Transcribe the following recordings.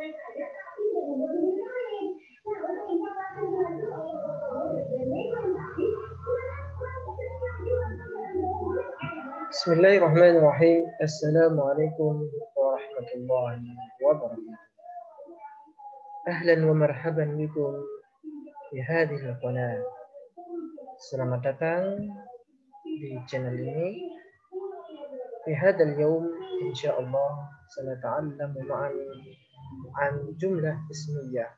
Bismillahirrahmanirrahim. Assalamualaikum warahmatullahi wabarakatuh. Ahlan wa marhaban bikum di hadhihi al-qanah. Selamat datang di channel ini. Di hadzal yawm insyaallah sanata'allamu ma'an an jumlah ismiyah.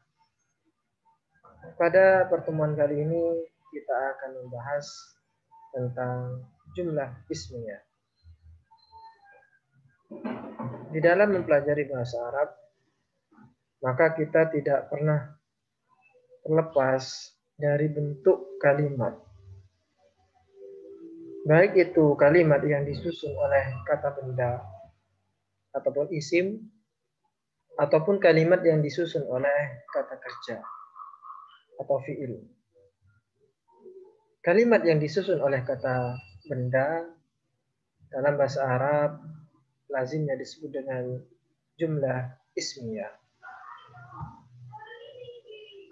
Pada pertemuan kali ini kita akan membahas tentang jumlah ismiyah. Di dalam mempelajari bahasa Arab, maka kita tidak pernah terlepas dari bentuk kalimat. Baik itu kalimat yang disusun oleh kata benda ataupun isim, ataupun kalimat yang disusun oleh kata kerja atau fi'il. Kalimat yang disusun oleh kata benda dalam bahasa Arab lazimnya disebut dengan jumlah ismiyah.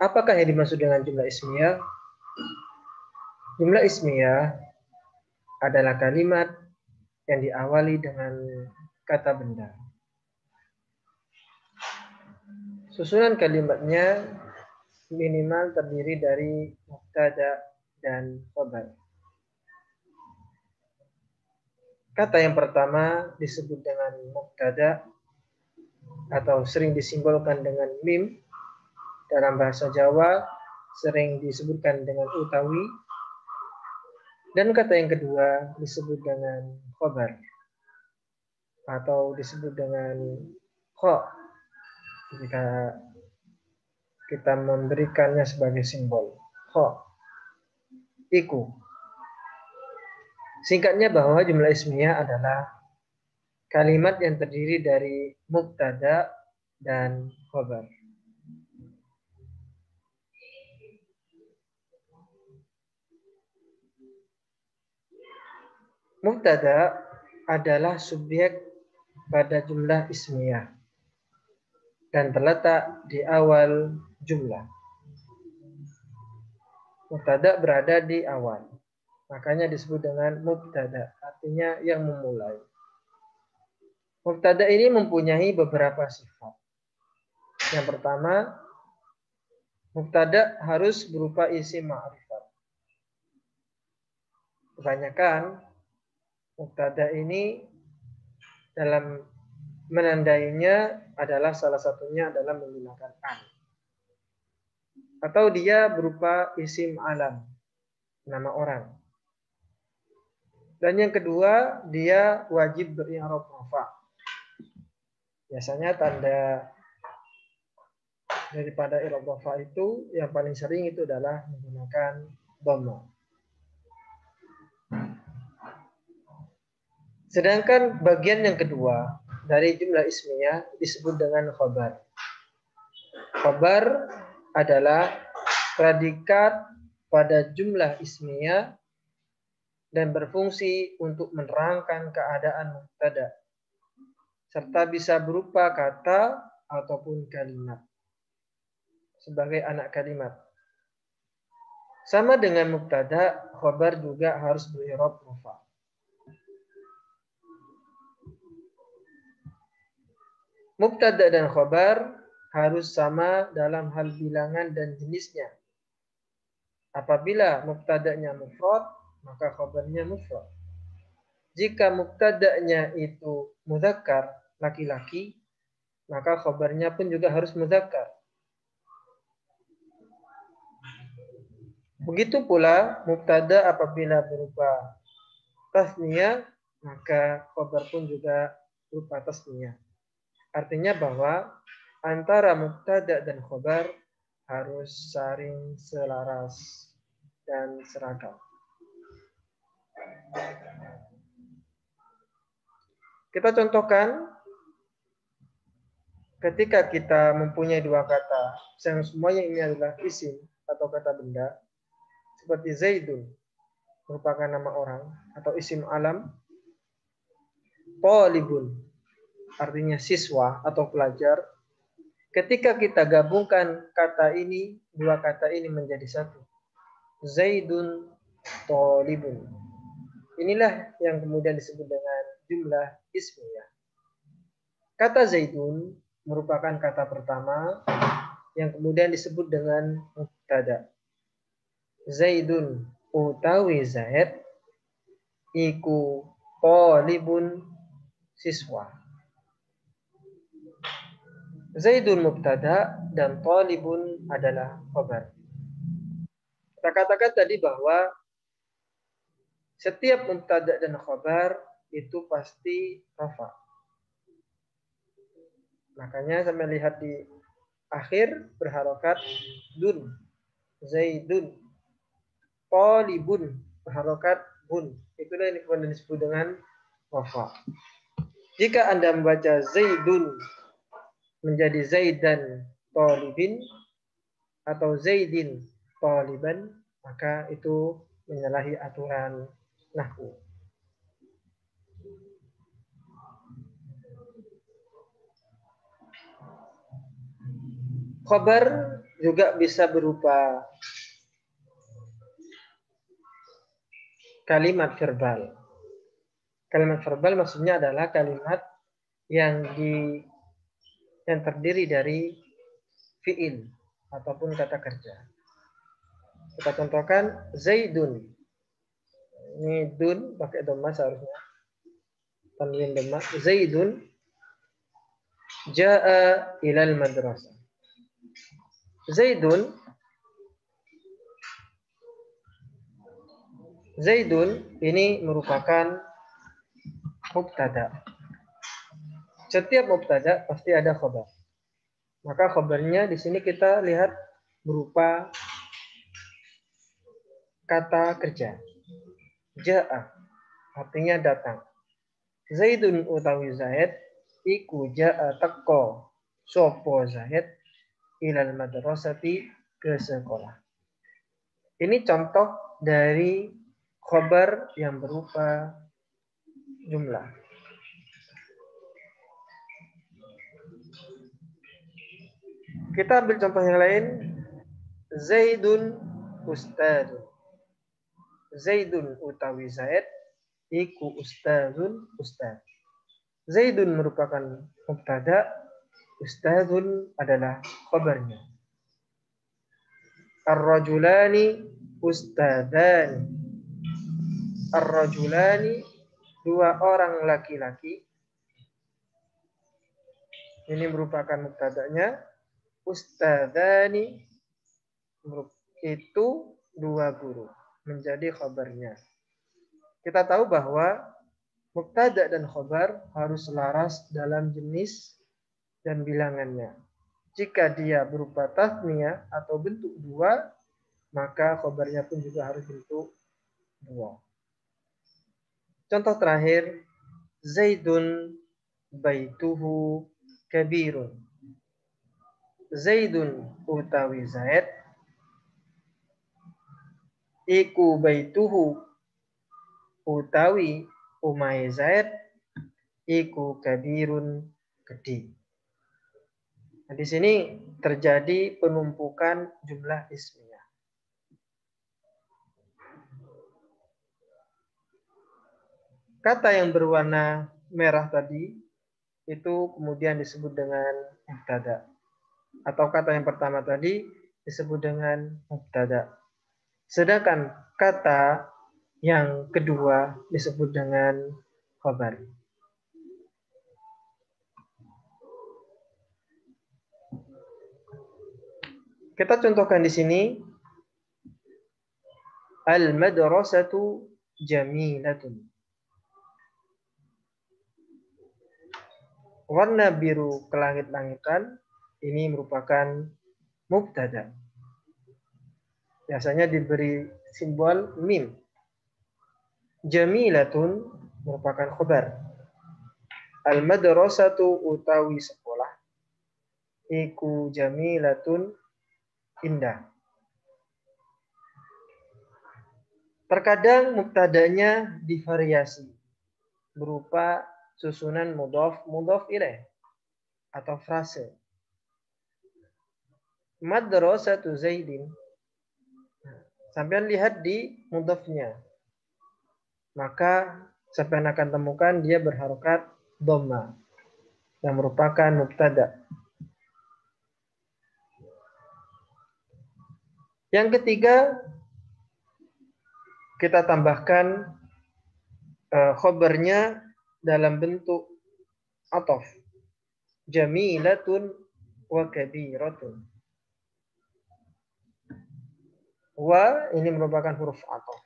Apakah yang dimaksud dengan jumlah ismiyah? Jumlah ismiyah adalah kalimat yang diawali dengan kata benda. Susunan kalimatnya minimal terdiri dari mubtada dan khabar. Kata yang pertama disebut dengan mubtada atau sering disimbolkan dengan mim. Dalam bahasa Jawa sering disebutkan dengan utawi. Dan kata yang kedua disebut dengan khabar atau disebut dengan kha jika kita memberikannya sebagai simbol. Kha, iku. Singkatnya bahwa jumlah ismiyah adalah kalimat yang terdiri dari mubtada dan khabar. Mubtada adalah subjek pada jumlah ismiyah dan terletak di awal jumlah. Mubtada berada di awal. Makanya disebut dengan mubtada, artinya yang memulai. Mubtada ini mempunyai beberapa sifat. Yang pertama, mubtada harus berupa isim ma'rifat. Kebanyakan mubtada ini dalam menandainya adalah salah satunya adalah menggunakan an. Atau dia berupa isim alam, nama orang. Dan yang kedua, dia wajib beri'rab rafa. Biasanya tanda daripada i'rab rafa itu yang paling sering itu adalah menggunakan dhamma. Sedangkan bagian yang kedua dari jumlah ismiyah disebut dengan khabar. Khabar adalah predikat pada jumlah ismiyah dan berfungsi untuk menerangkan keadaan mubtada serta bisa berupa kata ataupun kalimat sebagai anak kalimat. Sama dengan mubtada, khabar juga harus beri'rab rafa. Mubtada dan khabar harus sama dalam hal bilangan dan jenisnya. Apabila mubtadanya mufrad, maka khabarnya mufrad. Jika mubtadanya itu mudzakkar, laki-laki, maka khabarnya pun juga harus mudzakkar. Begitu pula mubtada apabila berupa tasniyah, maka khabar pun juga berupa tasniyah. Artinya bahwa antara mubtada dan khabar harus saling selaras dan seragam. Kita contohkan ketika kita mempunyai dua kata yang semuanya ini adalah isim atau kata benda, seperti Zaidun merupakan nama orang atau isim alam, Talibun artinya siswa atau pelajar. Ketika kita gabungkan kata ini, dua kata ini menjadi satu. Zaidun thalibun. Inilah yang kemudian disebut dengan jumlah ismiyah. Kata Zaidun merupakan kata pertama yang kemudian disebut dengan mubtada. Zaidun utawi Zaid iku thalibun siswa. Zaidun mubtada dan thalibun adalah khabar. Kita katakan tadi bahwa setiap mubtada dan khabar itu pasti rafa. Makanya saya melihat di akhir berharokat dun. Zaidun. Thalibun berharokat bun. Itulah yang kemudian disebut dengan rafa. Jika Anda membaca Zaidun menjadi Zaidan Thalibin atau Zaidin Thaliban, maka itu menyalahi aturan nahwu. Khabar juga bisa berupa kalimat verbal. Kalimat verbal maksudnya adalah kalimat yang terdiri dari fiil ataupun kata kerja. Kita contohkan Zaidun. Ini dun pakai dhamma seharusnya. Tanwin dhamma. Zaidun jaa ilal madrasah. Zaidun ini merupakan mubtada. Setiap mubtada pasti ada khabar. Maka khabarnya di sini kita lihat berupa kata kerja. Jaa artinya datang. Zaidun utawi Zaid iku jaa teko sopo Zaid ilal madrasati ke sekolah. Ini contoh dari khabar yang berupa jumlah. Kita ambil contoh yang lain. Zaidun ustadun. Zaidun utawi Zaid iku ustadun ustad. Zaidun merupakan mubtada, ustadun adalah khabarnya. Ar-rajulani ustadani. Ar-rajulani dua orang laki-laki. Ini merupakan mubtadanya. Ustadani itu dua guru. Menjadi khabarnya. Kita tahu bahwa mubtada dan khabar harus selaras dalam jenis dan bilangannya. Jika dia berupa tasniyah atau bentuk dua, maka khabarnya pun juga harus bentuk dua. Contoh terakhir, Zaidun baituhu kabirun. Zaidun utawi Zaid iku baituhu utawi umai Zaid iku kabirun gede. Nah, di sini terjadi penumpukan jumlah ismiyah. Kata yang berwarna merah tadi itu kemudian disebut dengan mubtada. Atau kata yang pertama tadi disebut dengan mubtada. Sedangkan kata yang kedua disebut dengan khabar. Kita contohkan di sini al-madrasatu jamilatun. Warna biru kelangit-langitan ini merupakan mubtada. Biasanya diberi simbol mim. Jamilatun merupakan khabar. Al-madrasatu utawi sekolah iku jamilatun indah. Terkadang mubtadanya divariasi berupa susunan mudhaf ilaih atau frase. madrasatu Zaidin. Sampean lihat di mudhafnya. Maka sampean akan temukan dia berharokat dhamma yang merupakan mubtada. Yang ketiga, kita tambahkan khobarnya dalam bentuk ataf. Jamilatun wa kabiratun. Wa ini merupakan huruf ataf.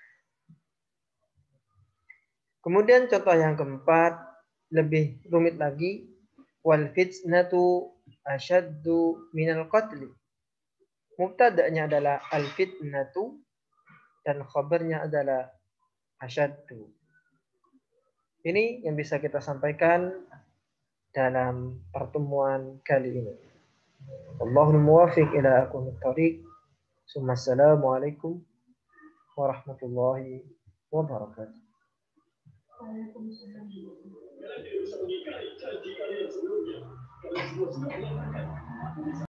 Kemudian contoh yang keempat, lebih rumit lagi. Wal fitnatu asyaddu minal qatli. Mubtada'nya adalah al fitnatu dan khabarnya adalah asyaddu. Ini yang bisa kita sampaikan dalam pertemuan kali ini. Wallahul muwaffiq ila aqwamit thoriq. Assalamualaikum warahmatullahi wabarakatuh. Waalaikumsalam.